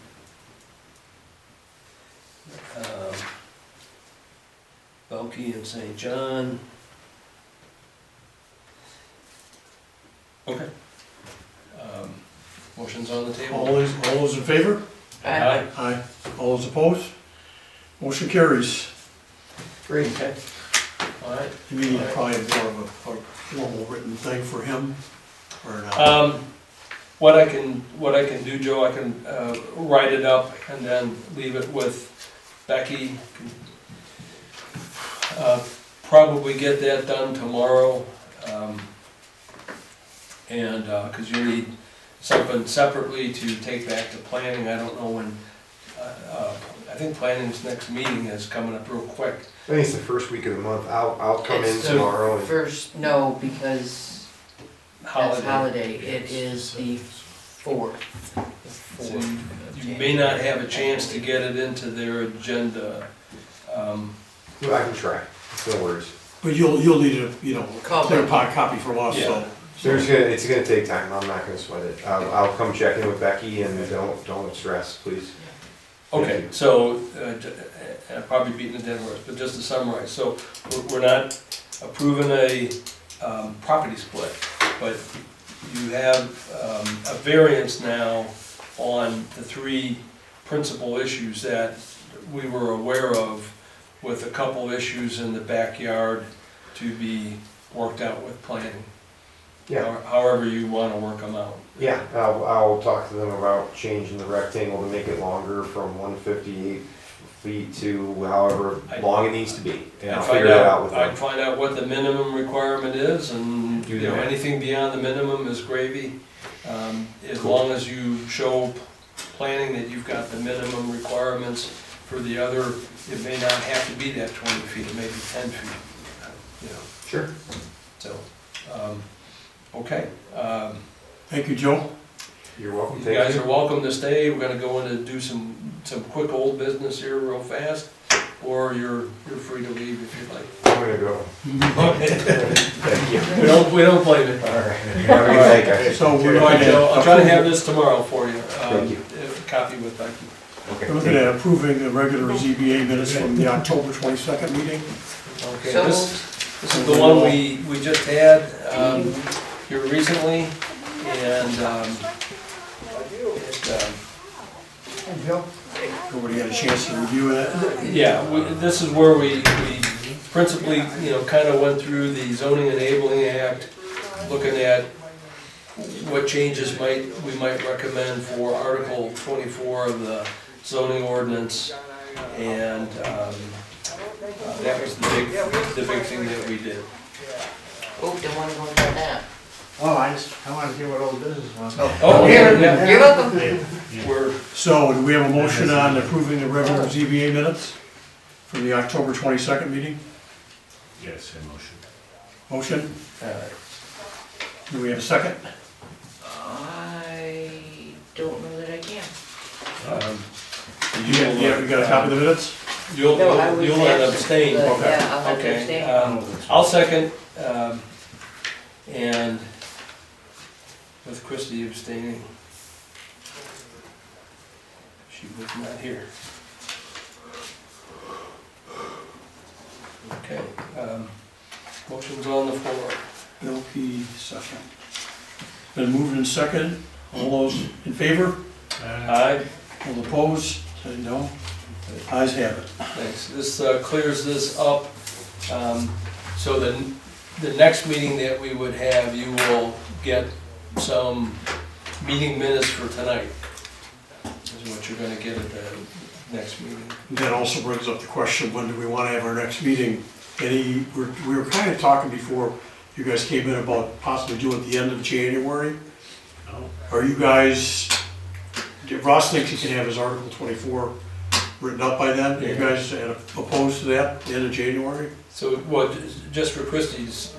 Belkey and St. John. Okay. Motion's on the table. All those in favor? Aye. Aye. All those opposed? Motion carries. Great. Okay. All right. You mean probably more of a formal written thing for him, or not? What I can do, Joe, I can write it up and then leave it with Becky. Probably get that done tomorrow, and because you need something separately to take back to planning. I don't know when. I think planning's next meeting is coming up real quick. I think it's the first week of the month. I'll come in It's the tomorrow and First, no, because that's Holiday. holiday, it is the 4th. So you may not have a chance to get it into their agenda. well, I can try. No worries. But you'll need a, Call clear back. pot copy from us, so. It's gonna take time. I'm not gonna sweat it. I'll come check in with Becky and don't stress, please. Okay, so, I'm probably beating a dead horse, but just to summarize, so we're not approving a property split, but you have a variance now on the three principal issues that we were aware of, with a couple issues in the backyard to be worked out with planning. Yeah. However you want to work them out. Yeah, I'll talk to them about changing the rectangle to make it longer from 158 feet to however long it needs to be. And I'll figure that out with I'd them. find out what the minimum requirement is, and Do that. anything beyond the minimum is gravy. As long as you show planning that you've got the minimum requirements for the other, it may not have to be that 20 feet, it may be 10 feet, Sure. so, okay. Thank you, Joe. You're welcome. You Thank guys you. are welcome to stay. We're gonna go in and do some quick old business here real fast, or you're free to leave if you'd like. I'm gonna go. Thank you. We don't blame it. All right. Have a good night, guys. So we're All right, looking Joe, I'll try to have at, this tomorrow for you. Thank you. A copy with Becky. Okay. we're looking at approving the regular ZBA minutes from the October 22nd meeting. Okay, So this is the one we just had here recently, and Everybody had a chance to review that? this is where we principally, kind of went through the zoning enabling act, looking at what changes we might recommend for Article 24 of the zoning ordinance, and that was the big thing that we did. Oh, don't wanna go into that. Oh, I wanted to hear what old business was. Oh, Here. yeah. You're welcome. We're, So, do we have a motion on approving the regular ZBA minutes for the October 22nd meeting? Yes, a motion. Motion? uh, Do we have a second? I don't know that I can. You got a copy of the minutes? You'll No, I was abstain. but Okay. yeah, I'll have to Okay, abstain. I'll second, and with Christie abstaining. She was not here. Okay, motion's on the floor. Belkey, second. Been moved and second. All those in favor? Aye, All opposed? Say no. Ayes have it. thanks. This clears this up. So the next meeting that we would have, you will get some meeting minutes for tonight. Is what you're gonna get at the next meeting. That also brings up the question, when do we want to have our next meeting? We were kind of talking before you guys came in about possibly doing it at the end of January. Oh. Are you guys, Ross thinks he can have his Article 24 written up by then. Are you guys opposed to that, the end of January? So, well, just for Christie's,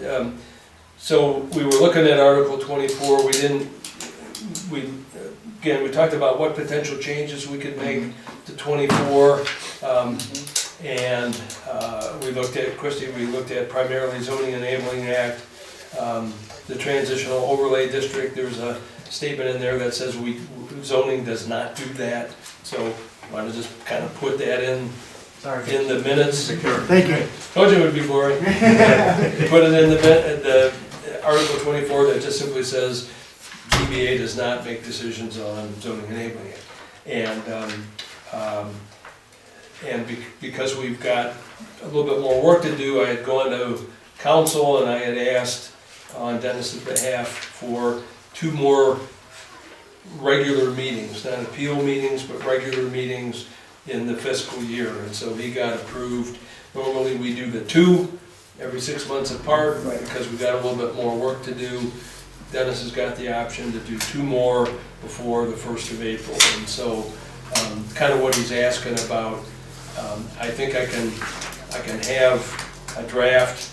so we were looking at Article 24, we talked about what potential changes we could make to 24. And we looked at primarily zoning enabling act, the transitional overlay district. There's a statement in there that says zoning does not do that. So I want to just kind of put that in the minutes. Thank you. Told you it would be boring. Put it in the Article 24 that just simply says ZBA does not make decisions on zoning enabling it. And because we've got a little bit more work to do, I had gone to council and I had asked on Dennis's behalf for 2 more regular meetings, not appeal meetings, but regular meetings in the fiscal year. And so he got approved. Normally we do the 2 every 6 months apart, because we've got a little bit more work to do. Dennis has got the option to do 2 more before the 1st of April. And so kind of what he's asking about, I think I can have a draft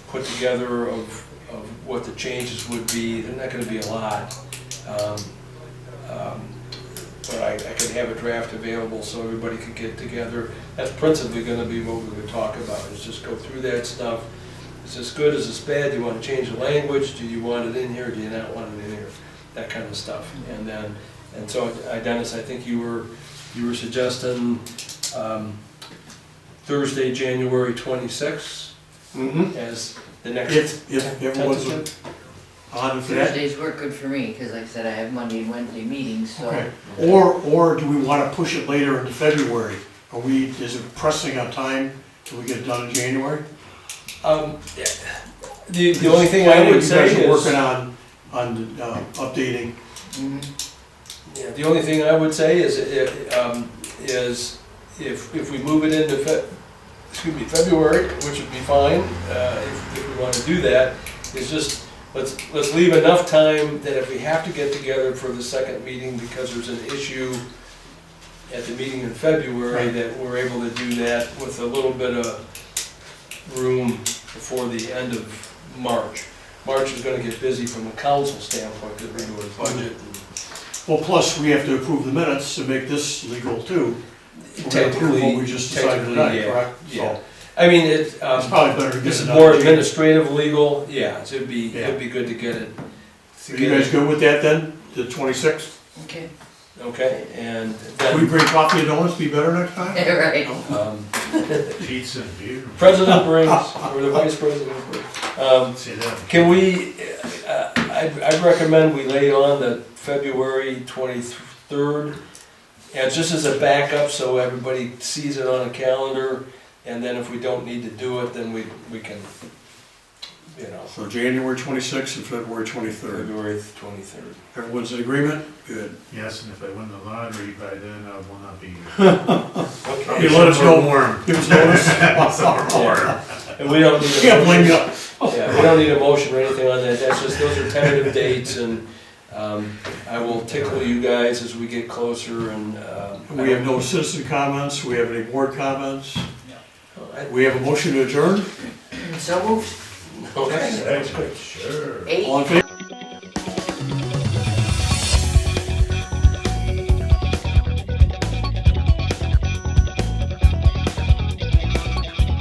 put together of what the changes would be. They're not gonna be a lot. But I can have a draft available so everybody can get together. That's principally gonna be what we would talk about, is just go through that stuff. Is this good, is this bad, do you wanna change the language, do you want it in here, do you not want it in here? That kind of stuff. And so Dennis, I think you were suggesting Thursday, January 26th as the next. If everyone's on for that. Thursdays work good for me, because like I said, I have Monday and Wednesday meetings, so. Okay. Or do we want to push it later into February? Is it pressing on time till we get it done in January? The only thing I would say You guys are is. working on updating. Yeah, the only thing I would say is if we move it into February, which would be fine, if we want to do that, is just, let's leave enough time that if we have to get together for the second meeting because there's an issue at the meeting in February, that we're able to do that with a little bit of room before the end of March. March is gonna get busy from a council standpoint, because we're doing budget. Well, plus we have to approve the minutes to make this legal too. We're gonna approve what we just decided tonight, yeah, correct? yeah. I mean, it's probably better to get this it is done more in January. administrative, legal, yeah, so it'd be good to get it. Are you guys good with that then, the 26th? Okay. Okay, and Can we then, bring coffee and donuts, be better next time? Right. Pizza and beer. President brings, or the vice president brings. Say that. Can we, I'd recommend we lay on the February 23rd, and just as a backup, so everybody sees it on a calendar, and then if we don't need to do it, then we can you know, So January 26th and February 23rd. February 23rd. Everyone's in agreement? Good. Yes, and if I win the lottery by then, I will not be here. Okay. You let us know. Warm. Give us notice. Summer warm. And we don't need a Can't blame you. Yeah, we don't need a motion or anything on that, that's just, those are tentative dates, and I will tickle you guys as we get closer, and. We have no citizen comments, we have any board comments? We have a motion to adjourn? So moved. Okay. Sure. Eight. All in favor?